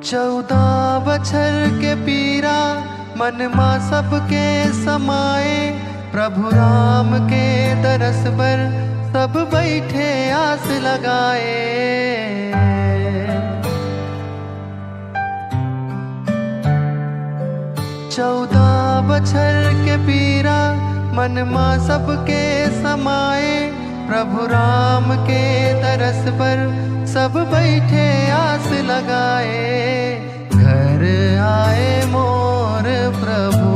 14 बछर के पीरा मन माँ सबके समाए, प्रभु राम के दरस पर सब बैठे आस लगाए। 14 बछर के पीरा मन माँ सबके समाए, प्रभु राम के दरस पर सब बैठे आस लगाए। घर आए मोर प्रभु